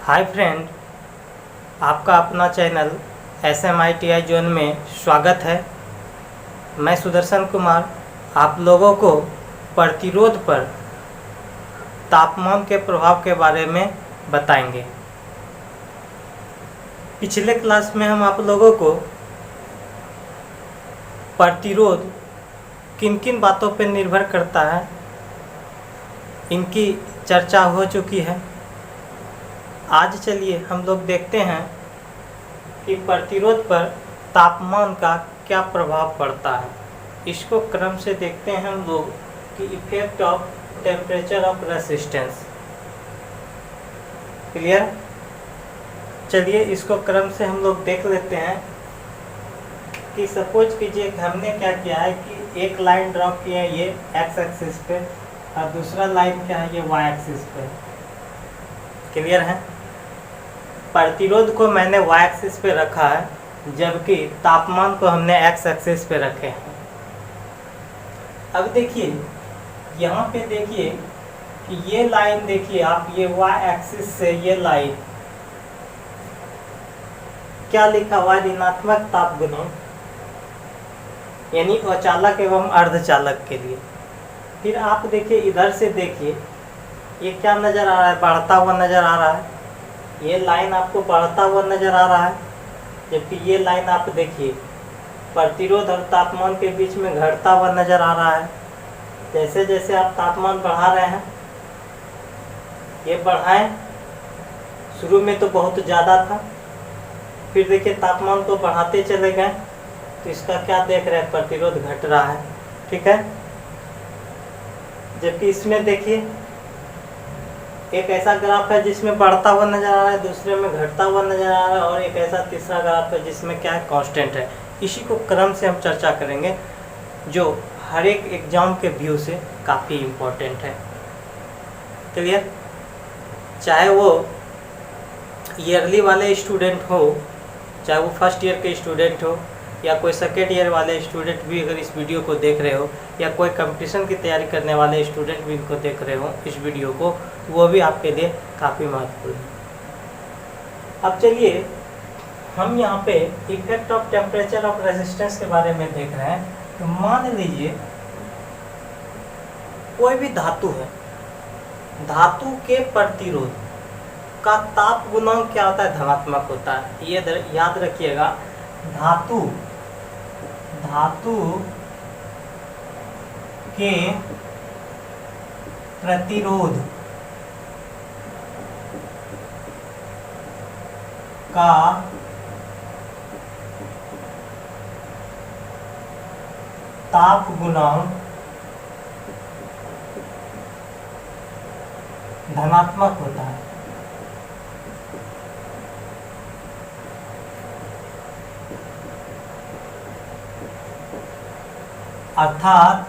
Hi friend, आपका अपना channel SMITI zone में स्वागत है। मैं सुदर्शन कुमार आप लोगों को प्रतिरोध पर तापमान के प्रभाव के बारे में बताएंगे। पिछले क्लास में हम आप लोगों को प्रतिरोध किन किन बातों पर निर्भर करता है इनकी चर्चा हो चुकी है। आज चलिए हम लोग देखते हैं कि प्रतिरोध पर तापमान का क्या प्रभाव पड़ता है। इसको क्रम से देखते हैं हम लोग कि effect of temperature of resistance. Clear? चलिए इसको क्रम से हम लोग देख लेते हैं कि सपोज कीजिए कि हमने क्या किया है कि एक लाइन ड्रॉ किया है ये एक्स एक्सिस पे और दूसरा लाइन क्या है ये वाई एक्सिस पे। क्लियर है? प्रतिरोध को मैंने वाई एक्सिस पे रखा है जबकि तापमान को हमने एक्स एक्सिस पे रखे हैं। अब देखिए यहाँ पे देखिए कि ये लाइन देखिए आप, ये वाई एक्सिस से ये लाइन क्या लिखा हुआ है, ऋणात्मक ताप गुणांक, यानी अचालक एवं अर्धचालक के लिए। फिर आप देखिए इधर से देखिए ये क्या नज़र आ रहा है, बढ़ता हुआ नज़र आ रहा है। ये लाइन आपको बढ़ता हुआ नज़र आ रहा है जबकि ये लाइन आप देखिए प्रतिरोध और तापमान के बीच में घटता हुआ नज़र आ रहा है। जैसे जैसे आप तापमान बढ़ा रहे हैं, ये बढ़ाएं, शुरू में तो बहुत ज़्यादा था, फिर देखिए तापमान को बढ़ाते चले गए तो इसका क्या देख रहे हैं, प्रतिरोध घट रहा है। ठीक है? जबकि इसमें देखिए एक ऐसा ग्राफ है जिसमें बढ़ता हुआ नज़र आ रहा है, दूसरे में घटता हुआ नज़र आ रहा है, और एक ऐसा तीसरा ग्राफ है जिसमें क्या है, कांस्टेंट है। इसी को क्रम से हम चर्चा करेंगे जो हर एक एग्जाम के व्यू से काफ़ी इम्पोर्टेंट है। क्लियर? चाहे वो ईयरली वाले स्टूडेंट हो, चाहे वो फर्स्ट ईयर के स्टूडेंट हो, या कोई सेकेंड ईयर वाले स्टूडेंट भी अगर इस वीडियो को देख रहे हो, या कोई कंपटीशन की तैयारी करने वाले स्टूडेंट भी इनको देख रहे हो इस वीडियो को, वो भी आपके लिए काफ़ी महत्वपूर्ण है। अब चलिए हम यहाँ पे effect of temperature of resistance के बारे में देख रहे हैं। तो मान लीजिए कोई भी धातु है, धातु के प्रतिरोध का ताप गुणांक क्या होता है, धनात्मक होता है। ये याद रखिएगा, धातु के प्रतिरोध का ताप गुणांक धनात्मक होता है। अर्थात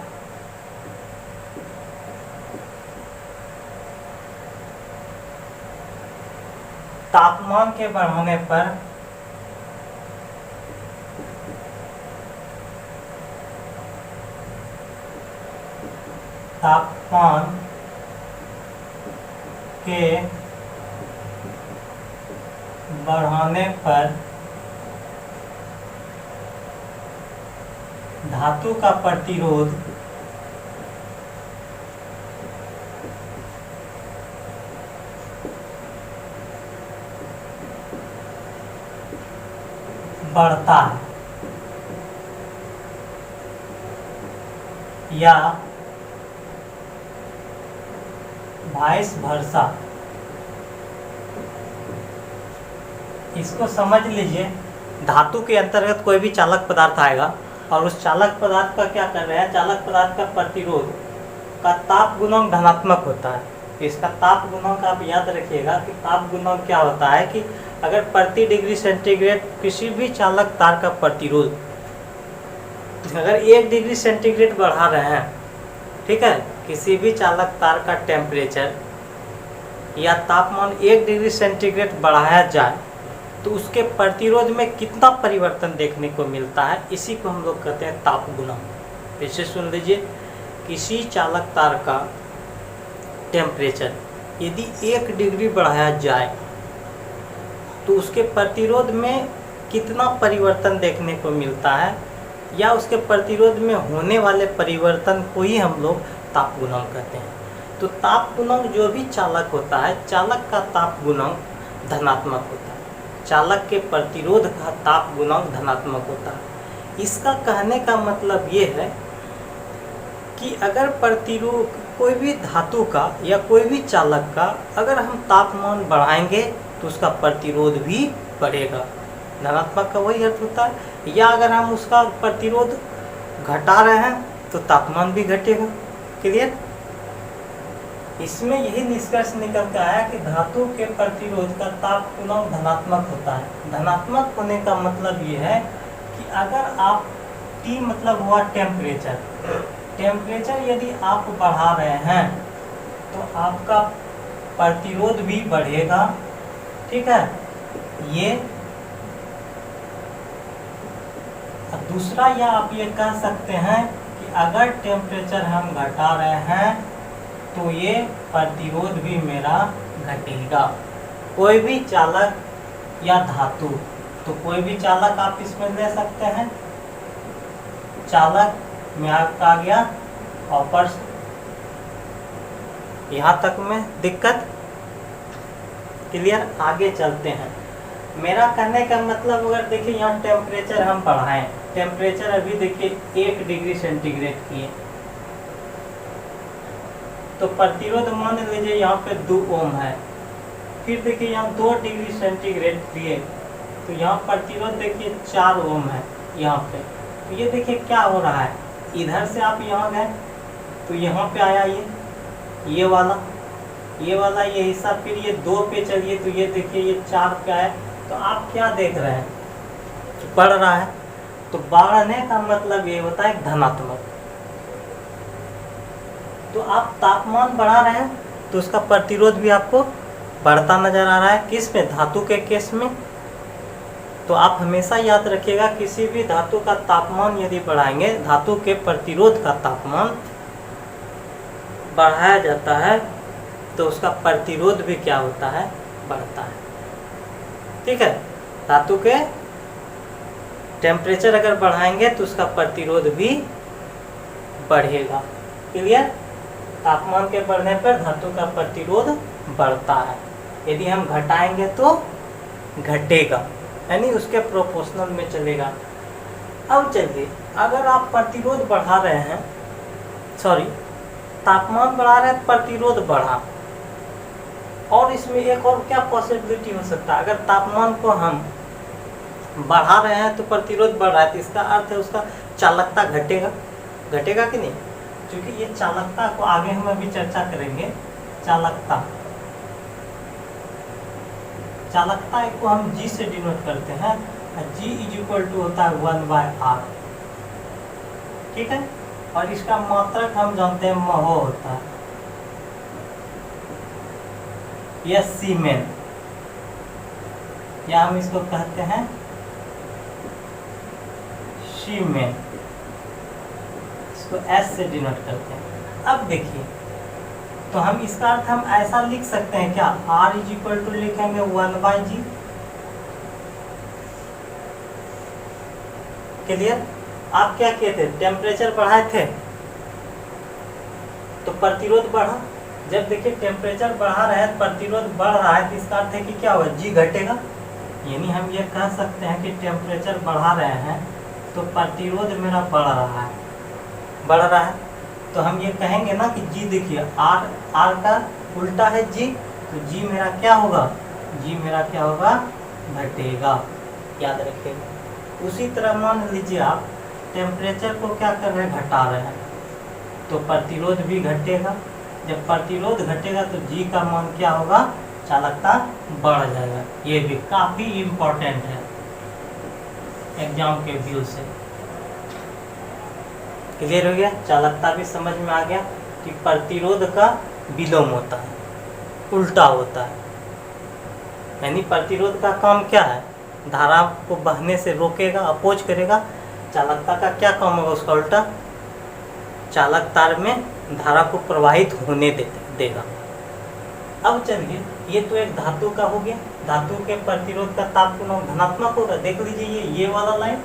तापमान के बढ़ने पर तापमान के बढ़ने पर धातु का प्रतिरोध बढ़ता है, या वाइस वर्सा। इसको समझ लीजिए, धातु के अंतर्गत कोई भी चालक पदार्थ आएगा और उस चालक पदार्थ का क्या कर रहे हैं, चालक पदार्थ का प्रतिरोध का ताप गुणांक धनात्मक होता है। इसका ताप गुणांक आप याद रखिएगा कि ताप गुणांक क्या होता है कि अगर प्रति डिग्री सेंटीग्रेड किसी भी चालक तार का प्रतिरोध अगर 1 डिग्री सेंटीग्रेड बढ़ा रहे हैं, ठीक है, किसी भी चालक तार का टेम्परेचर या तापमान 1 डिग्री सेंटीग्रेड बढ़ाया जाए तो उसके प्रतिरोध में कितना परिवर्तन देखने को मिलता है, इसी को हम लोग कहते हैं ताप गुणांक। फिर से सुन लीजिए, किसी चालक तार का टेम्परेचर यदि 1 डिग्री बढ़ाया जाए तो उसके प्रतिरोध में कितना परिवर्तन देखने को मिलता है, या उसके प्रतिरोध में होने वाले परिवर्तन को ही हम लोग ताप गुणांक कहते हैं। तो ताप गुणांक जो भी चालक होता है, चालक का ताप गुणांक धनात्मक होता है, चालक के प्रतिरोध का ताप गुणांक धनात्मक होता है। इसका कहने का मतलब ये है कि अगर प्रतिरोध कोई भी धातु का या कोई भी चालक का अगर हम तापमान बढ़ाएंगे तो उसका प्रतिरोध भी बढ़ेगा, धनात्मक का वही अर्थ होता है। या अगर हम उसका प्रतिरोध घटा रहे हैं तो तापमान भी घटेगा। क्लियर? इसमें यही निष्कर्ष निकल के आया कि धातु के प्रतिरोध का ताप गुणांक धनात्मक होता है। धनात्मक होने का मतलब ये है कि अगर आप T मतलब हुआ टेम्परेचर, टेम्परेचर यदि आप बढ़ा रहे हैं तो आपका प्रतिरोध भी बढ़ेगा। ठीक है, ये दूसरा, या आप ये कह सकते हैं कि अगर टेम्परेचर हम घटा रहे हैं तो ये प्रतिरोध भी मेरा घटेगा। कोई भी चालक या धातु, तो कोई भी चालक आप इसमें ले सकते हैं। चालक में आपका आ गया कॉपर, यहाँ तक में दिक्कत? क्लियर? आगे चलते हैं। मेरा कहने का मतलब, अगर देखिए यहाँ टेम्परेचर हम बढ़ाएं, टेम्परेचर अभी देखिए 1 डिग्री सेंटीग्रेड की है, तो प्रतिरोध मान लीजिए यहाँ पे 2 ओम है। फिर देखिए यहाँ 2 डिग्री सेंटीग्रेड दिए तो यहाँ प्रतिरोध देखिए 4 ओम है यहाँ पे। तो ये देखिए क्या हो रहा है, इधर से आप यहाँ गए तो यहाँ पे आया ये वाला ये हिस्सा, फिर ये 2 पे चलिए तो ये देखिए ये 4 पे आया। तो आप क्या देख रहे हैं, बढ़ रहा है। तो बढ़ने का मतलब ये होता है धनात्मक। तो आप तापमान बढ़ा रहे हैं तो उसका प्रतिरोध भी आपको बढ़ता नजर आ रहा है। किस में? धातु के केस में। तो आप हमेशा याद रखिएगा, किसी भी धातु का तापमान यदि बढ़ाएंगे, धातु के प्रतिरोध का तापमान बढ़ाया जाता है तो उसका प्रतिरोध भी क्या होता है? बढ़ता है। ठीक है, धातु के टेम्परेचर अगर बढ़ाएंगे तो उसका प्रतिरोध भी बढ़ेगा। क्लियर? तापमान के बढ़ने पर धातु का प्रतिरोध बढ़ता है, यदि हम घटाएंगे तो घटेगा, यानी उसके प्रोपोर्शनल में चलेगा। अब चलिए, अगर आप प्रतिरोध बढ़ा रहे हैं, तापमान बढ़ा रहे हैं, प्रतिरोध बढ़ा, और इसमें एक और क्या पॉसिबिलिटी हो सकता है, अगर तापमान को हम बढ़ा रहे हैं तो प्रतिरोध बढ़ रहा है, तो इसका अर्थ है उसका चालकता घटेगा कि नहीं? क्योंकि ये चालकता को आगे हम अभी चर्चा करेंगे। चालकता को हम G से डिनोट करते हैं। G = होता है 1/R। ठीक है, और इसका मात्रक हम जानते हैं महो होता है, या सीमेन, या हम इसको कहते हैं सीमेन, इसको S से डिनोट करते हैं। अब देखिए, तो हम इसका अर्थ हम ऐसा लिख सकते हैं क्या, R = लिखेंगे 1/G। क्लियर? आप क्या किए थे, टेम्परेचर बढ़ाए थे तो प्रतिरोध बढ़ा। जब देखिए टेम्परेचर बढ़ा रहा है, प्रतिरोध बढ़ रहा है, तो इसका अर्थ है कि क्या होगा, G घटेगा। यानी हम ये कह सकते हैं कि टेम्परेचर बढ़ा रहे हैं तो प्रतिरोध मेरा बढ़ रहा है। तो हम ये कहेंगे ना कि G, देखिए R का उल्टा है G, तो G मेरा क्या होगा, घटेगा। याद रखिएगा। उसी तरह मान लीजिए आप टेम्परेचर को क्या कर रहे हैं, घटा रहे हैं, तो प्रतिरोध भी घटेगा। जब प्रतिरोध घटेगा तो G का मान क्या होगा, चालकता बढ़ जाएगा। ये भी काफी इम्पोर्टेंट है एग्जाम के व्यू से। क्लियर हो गया? चालकता भी समझ में आ गया कि प्रतिरोध का विलोम होता है, उल्टा होता है। यानी प्रतिरोध का काम क्या है, धारा को बहने से रोकेगा, अपोज करेगा। चालकता का क्या काम होगा, उसका उल्टा, चालक तार में धारा को प्रवाहित होने देगा। अब चलिए ये तो एक धातु का हो गया, धातु के प्रतिरोध का ताप गुणांक धनात्मक होगा। देख लीजिए ये वाला लाइन,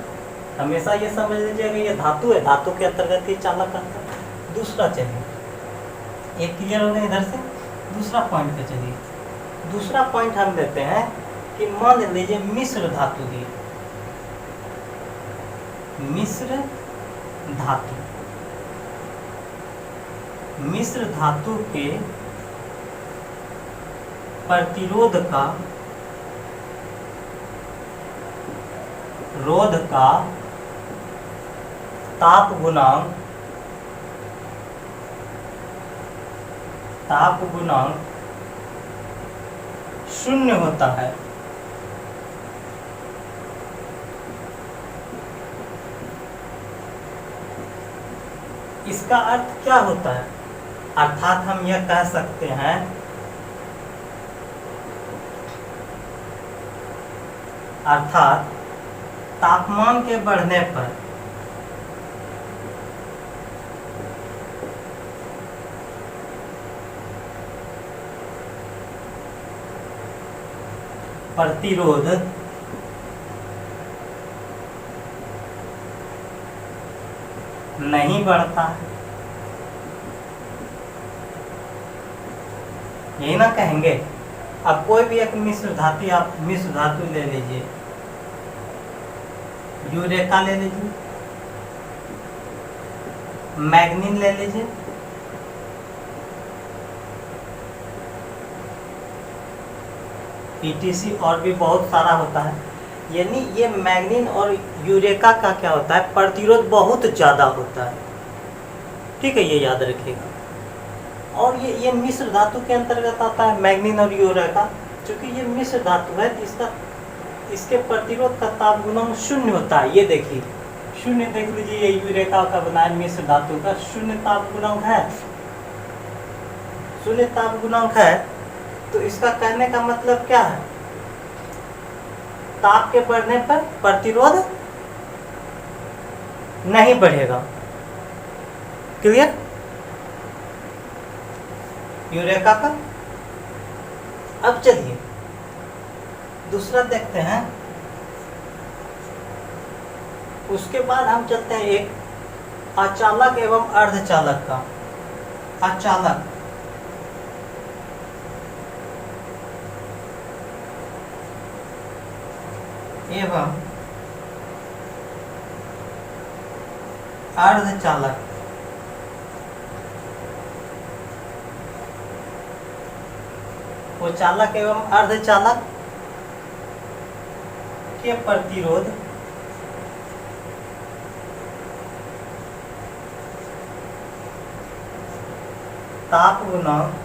हमेशा ये समझ लीजिएगा ये धातु है, धातु के अंतर्गत ये चालक आता है। दूसरा चलिए एक क्लियर हो गया इधर से। दूसरा पॉइंट पे चलिए, दूसरा पॉइंट हम देते हैं कि मान लीजिए मिश्र धातु दी, मिश्र धातु, मिश्र धातु के प्रतिरोध का रोध का ताप गुणांक, ताप गुणांक 0 होता है। इसका अर्थ क्या होता है? अर्थात हम यह कह सकते हैं अर्थात तापमान के बढ़ने पर प्रतिरोध नहीं बढ़ता है, यही ना कहेंगे। अब कोई भी एक मिश्र धातु, आप मिश्र धातु ले लीजिए, यूरेका ले लीजिए, मैग्नीन ले लीजिए, पीटीसी और भी बहुत सारा होता है। यानी ये मैग्नीन और यूरेका का क्या होता है, प्रतिरोध बहुत ज़्यादा होता है, ठीक है, ये याद रखिएगा। और ये मिश्र धातु के अंतर्गत आता है मैग्नीन और यूरेका। क्योंकि ये मिश्र धातु है इसका, इसके प्रतिरोध का ताप गुणांक 0 होता है। ये देखिए 0, देख लीजिए ये यूरेका का बना है मिश्र धातु का, 0 ताप गुणांक है, 0 ताप गुणांक है। तो इसका कहने का मतलब क्या है, ताप के बढ़ने पर प्रतिरोध नहीं बढ़ेगा। क्लियर? यूरेका का। अब चलिए दूसरा देखते हैं। उसके बाद हम चलते हैं एक अचालक एवं अर्धचालक का। अचालक एवं अर्धचालक। वो चालक एवं अर्धचालक के प्रतिरोध ताप गुणांक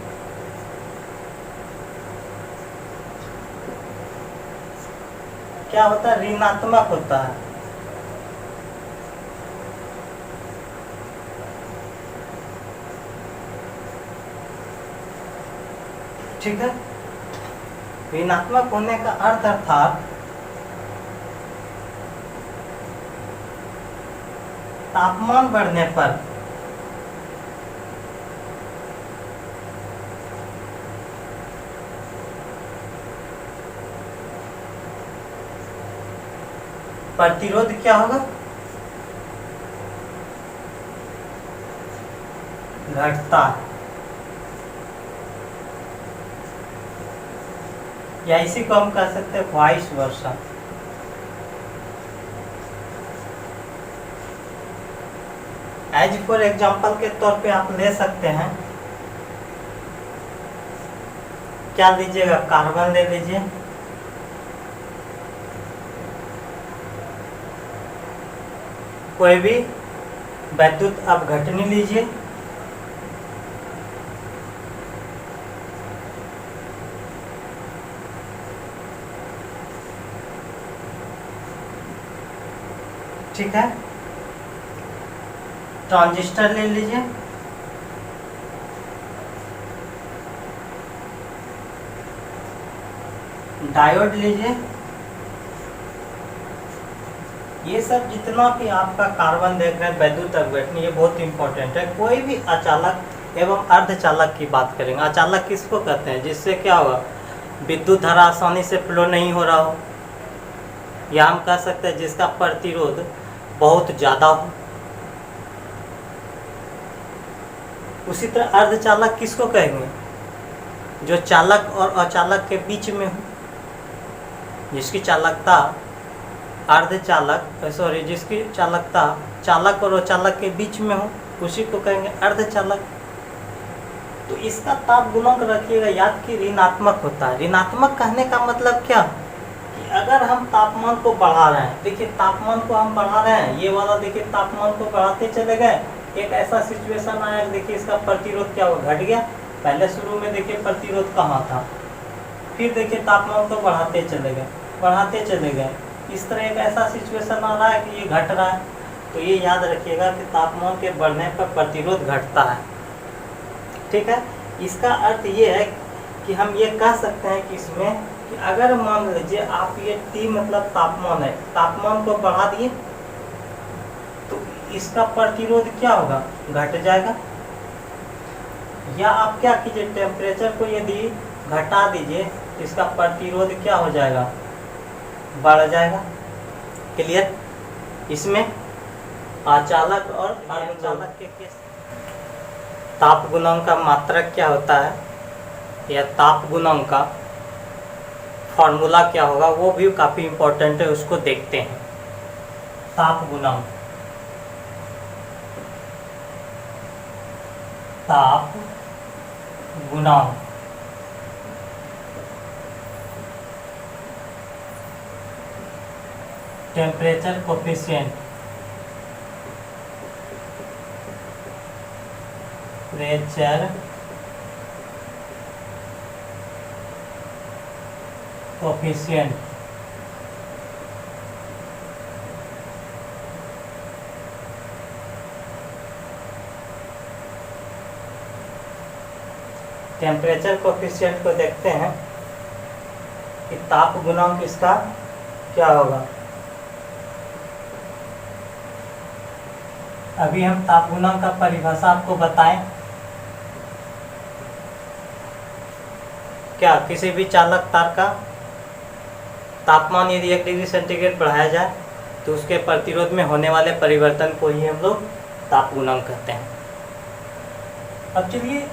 क्या होता है, ऋणात्मक होता है। ठीक है, ऋणात्मक होने का अर्थ अर्थात तापमान बढ़ने पर प्रतिरोध क्या होगा, घटता है। या इसी को हम कह सकते हैं vice versa. As for example के तौर पे आप ले सकते हैं, क्या लीजिएगा, कार्बन ले लीजिए, कोई भी वैद्युत अपघटनी लीजिए, ठीक है, ट्रांजिस्टर ले लीजिए, डायोड लीजिए। ये सब जितना भी आपका कार्बन देख रहे हैं वैद्युत अपघटनी, ये बहुत इंपॉर्टेंट है। कोई भी अचालक एवं अर्धचालक की बात करेंगे। अचालक किसको कहते हैं, जिससे क्या होगा, विद्युत धारा आसानी से फ्लो नहीं हो रहा हो, या हम कह सकते हैं जिसका प्रतिरोध बहुत ज़्यादा हो। उसी तरह अर्धचालक किसको कहेंगे? जो चालक और अचालक के बीच में हो, जिसकी चालकता जिसकी चालकता चालक और अचालक के बीच में हो, उसी को कहेंगे अर्धचालक। तो इसका ताप गुणांक रखिएगा याद कि ऋणात्मक होता है। ऋणात्मक कहने का मतलब क्या कि अगर हम तापमान को बढ़ा रहे हैं, देखिए तापमान को हम बढ़ा रहे हैं, ये वाला देखिए तापमान को बढ़ाते चले गए, एक ऐसा सिचुएशन आया, देखिए इसका प्रतिरोध क्या हुआ, घट गया। पहले शुरू में देखिए प्रतिरोध कहाँ था, फिर देखिए तापमान को बढ़ाते चले गए। इस तरह एक ऐसा सिचुएशन आ रहा है कि ये घट रहा है। तो ये याद रखिएगा कि तापमान के बढ़ने पर प्रतिरोध घटता है। ठीक है, इसका अर्थ ये है कि हम ये कह सकते हैं कि इसमें कि अगर मान लीजिए आप ये T मतलब तापमान है, तापमान को बढ़ा दिए तो इसका प्रतिरोध क्या होगा, घट जाएगा। या आप क्या कीजिए, टेम्परेचर को यदि घटा दीजिए तो इसका प्रतिरोध क्या हो जाएगा, बढ़ जाएगा। क्लियर? इसमें अचालक और अर्धचालक के केस ताप गुणांक का मात्रक क्या होता है, या ताप गुणांक का फॉर्मूला क्या होगा, वो भी काफ़ी इम्पोर्टेंट है, उसको देखते हैं। ताप गुणांक, temperature coefficient, pressure coefficient, temperature coefficient को देखते हैं कि ताप गुणांक इसका क्या होगा। अभी हम ताप गुणांक का परिभाषा आपको बताएं। क्या किसी भी चालक तार का तापमान यदि 1 डिग्री सेंटीग्रेड बढ़ाया जाए तो उसके प्रतिरोध में होने वाले परिवर्तन को ही हम लोग ताप गुणांक कहते हैं। अब चलिए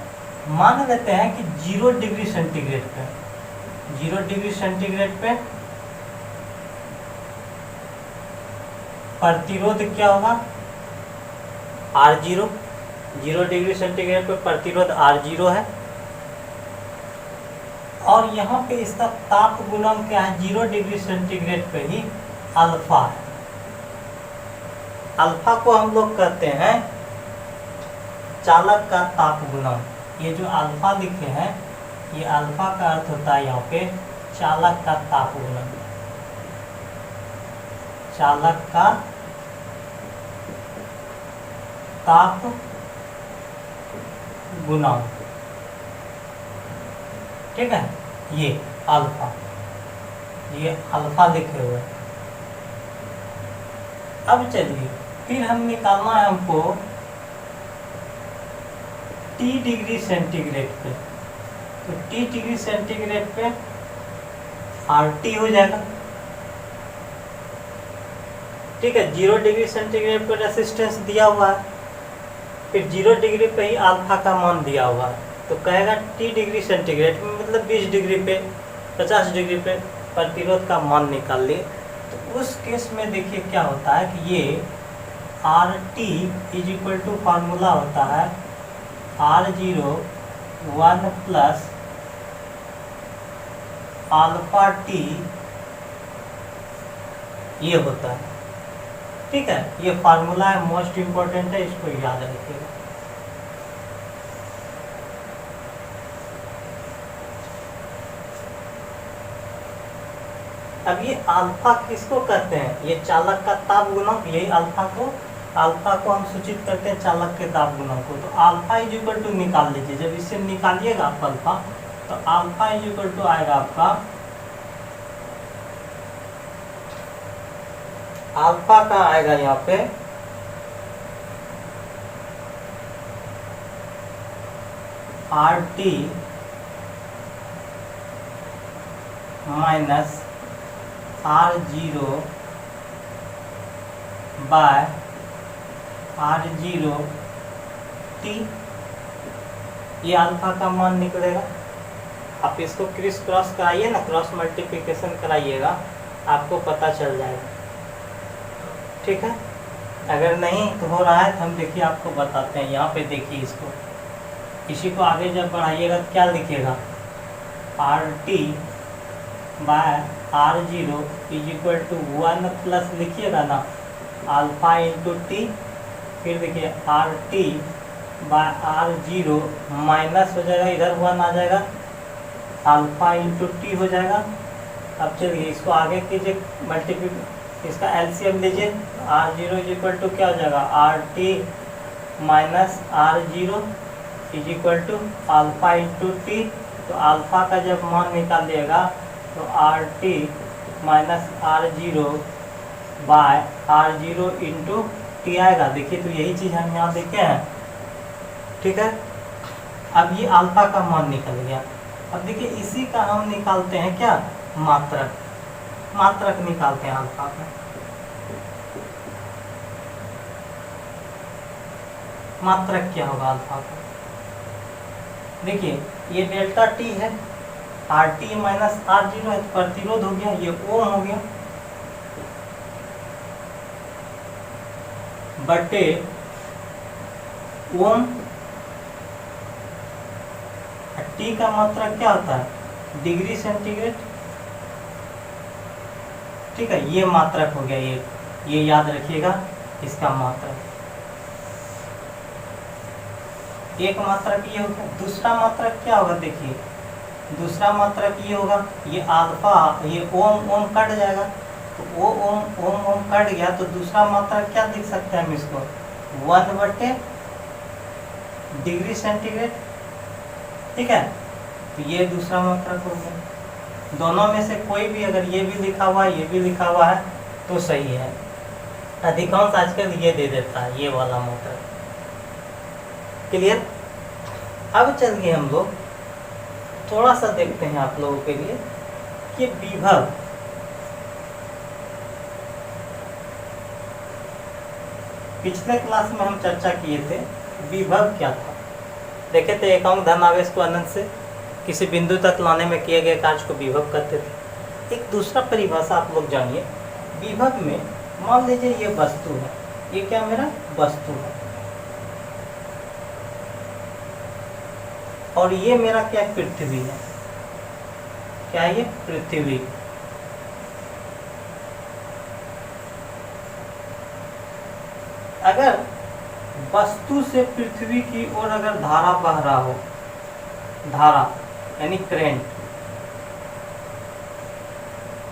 मान लेते हैं कि 0 डिग्री सेंटीग्रेड पे प्रतिरोध क्या होगा, R0। 0 डिग्री सेंटीग्रेड पे प्रतिरोध R0 है, और यहाँ पे इसका ताप गुणांक क्या है, 0 डिग्री सेंटीग्रेड पे ही अल्फा है। अल्फा को हम लोग कहते हैं चालक का ताप गुणांक। ये जो अल्फा लिखे हैं, ये अल्फा का अर्थ होता है यहाँ पे चालक का ताप गुणांक, चालक का ताप गुणांक। ठीक है, ये अल्फा लिखे हुए। अब चलिए फिर हम निकालना है हमको T डिग्री सेंटीग्रेड पे, तो T डिग्री सेंटीग्रेड पे RT हो जाएगा। ठीक है, 0 डिग्री सेंटीग्रेड पे रेसिस्टेंस दिया हुआ है, फिर 0 डिग्री पे ही अल्फा का मान दिया हुआ है, तो कहेगा T डिग्री सेंटीग्रेड में मतलब 20 डिग्री पे 50 डिग्री पे प्रतिरोध का मान निकाल लिए। तो उस केस में देखिए क्या होता है कि ये RT is equal to formula होता है R0 1 प्लस अल्फा T, ये होता है। ठीक है, ये फार्मूला है, मोस्ट इम्पोर्टेंट है, इसको याद रखिएगा। अब ये अल्फा किसको कहते हैं, ये चालक का ताप गुणांक, यही अल्फा को हम सूचित करते हैं चालक के ताप गुणांक को। तो अल्फा इज इक्वल टू निकाल लीजिए, जब इससे निकालिएगा आप अल्फा, तो अल्फा इज इक्वल टू आएगा आपका, अल्फा का आएगा यहाँ पे RT minus R0 by R0 t, ये अल्फा का मान निकलेगा। आप इसको क्रॉस कराइए ना, क्रॉस मल्टीप्लिकेशन कराइएगा, आपको पता चल जाएगा। ठीक है, अगर नहीं तो हो रहा है तो हम देखिए आपको बताते हैं। यहाँ पे देखिए इसको, इसी को आगे जब बढ़ाइएगा तो क्या लिखिएगा, RT by R0 is equal to 1 plus लिखिएगा ना अल्फा इंटू टी, फिर देखिए RT बाय R0 माइनस हो जाएगा, इधर 1 आ जाएगा, अल्फा इंटू टी हो जाएगा। अब चलिए इसको आगे कीजिए मल्टीप्लिक, इसका एलसीएम लीजिए। R0 इज इक्वल टू क्या हो जाएगा, RT minus R0 is equal to alpha into T. तो अल्फा का जब मान निकालिएगा तो RT minus R0 by R0 into T आएगा। देखिए तो यही चीज़ हम यहाँ देखे हैं। ठीक है, अब ये अल्फा का मान निकल गया। अब देखिए इसी का हम निकालते हैं क्या, मात्रक, मात्रक निकालते हैं अल्फा का। मात्रक क्या होगा अल्फा का, देखिए ये डेल्टा टी है, RT माइनस R0 है, प्रतिरोध हो गया, ये ओम हो गया, बटे ओम। टी का मात्रक क्या होता है, डिग्री सेंटीग्रेड। ठीक है, ये मात्रक हो गया, ये याद रखिएगा इसका मात्रक। एक मात्रक ये होगा, दूसरा मात्रक क्या होगा, देखिए दूसरा मात्रक ये होगा, ये अल्फा, ये ओम ओम कट जाएगा, तो वो ओम ओम ओम कट गया, तो दूसरा मात्रक क्या लिख सकते हैं हम इसको, 1 बटे डिग्री सेंटीग्रेड। ठीक है, तो ये दूसरा मात्रक हो गया। दोनों में से कोई भी, अगर ये भी लिखा हुआ है, ये भी लिखा हुआ है तो सही है। अधिकांश आजकल ये दे देता है, ये वाला मात्रक। क्लियर। अब चलिए हम लोग थोड़ा सा देखते हैं आप लोगों के लिए कि विभव, पिछले क्लास में हम चर्चा किए थे विभव क्या था। देखे थे एकांक धनावेश को अनंत से किसी बिंदु तक लाने में किए गए कार्य को विभव कहते थे। एक दूसरा परिभाषा आप लोग जानिए विभव में। मान लीजिए ये वस्तु है, ये क्या मेरा वस्तु है, और ये मेरा क्या पृथ्वी है, क्या ये पृथ्वी। अगर वस्तु से पृथ्वी की ओर अगर धारा बह रहा हो, धारा यानी करंट,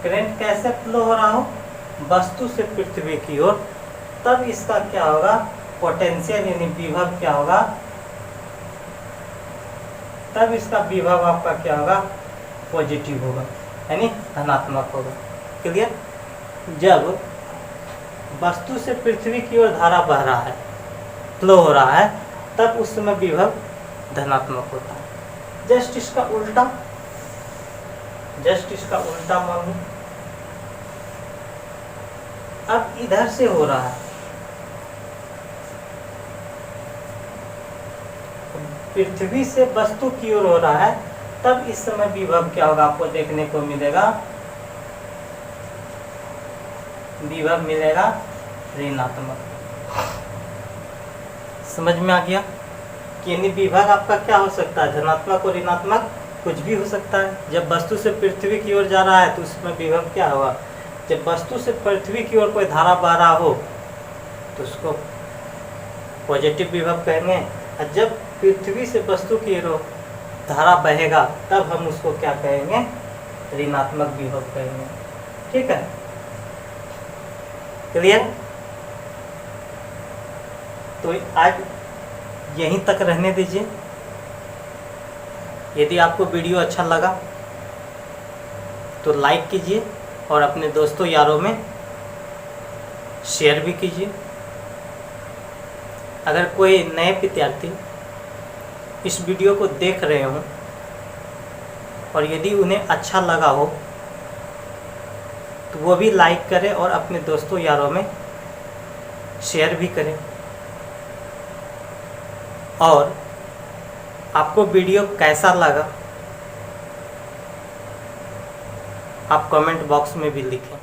करंट कैसे फ्लो हो रहा हो, वस्तु से पृथ्वी की ओर, तब इसका क्या होगा, पोटेंशियल यानी विभव क्या होगा, तब इसका विभव आपका क्या होगा, पॉजिटिव होगा यानी धनात्मक होगा। क्लियर। जब वस्तु से पृथ्वी की ओर धारा बह रहा है, फ्लो हो रहा है, तब उस समय विभव धनात्मक होता है। जस्ट इसका उल्टा, जस्ट इसका उल्टा मान लो। अब इधर से हो रहा है, पृथ्वी से वस्तु की ओर हो रहा है, तब इस समय विभव क्या होगा, आपको देखने को मिलेगा, विभव मिलेगा ऋणात्मक। समझ में आ गया कि यानी विभव आपका क्या हो सकता है, धनात्मक और ऋणात्मक कुछ भी हो सकता है। जब वस्तु से पृथ्वी की ओर जा रहा है तो उसमें विभव क्या होगा, जब वस्तु से पृथ्वी की ओर कोई धारा बह रहा हो तो उसको पॉजिटिव विभव कहेंगे, और जब पृथ्वी से वस्तु की ओर धारा बहेगा तब हम उसको क्या कहेंगे, ऋणात्मक विभव कहेंगे। ठीक है, क्लियर। तो आज यहीं तक रहने दीजिए। यदि आपको वीडियो अच्छा लगा तो लाइक कीजिए और अपने दोस्तों यारों में शेयर भी कीजिए। अगर कोई नए विद्यार्थी इस वीडियो को देख रहे हों और यदि उन्हें अच्छा लगा हो तो वो भी लाइक करें और अपने दोस्तों यारों में शेयर भी करें। और आपको वीडियो कैसा लगा आप कमेंट बॉक्स में भी लिखें।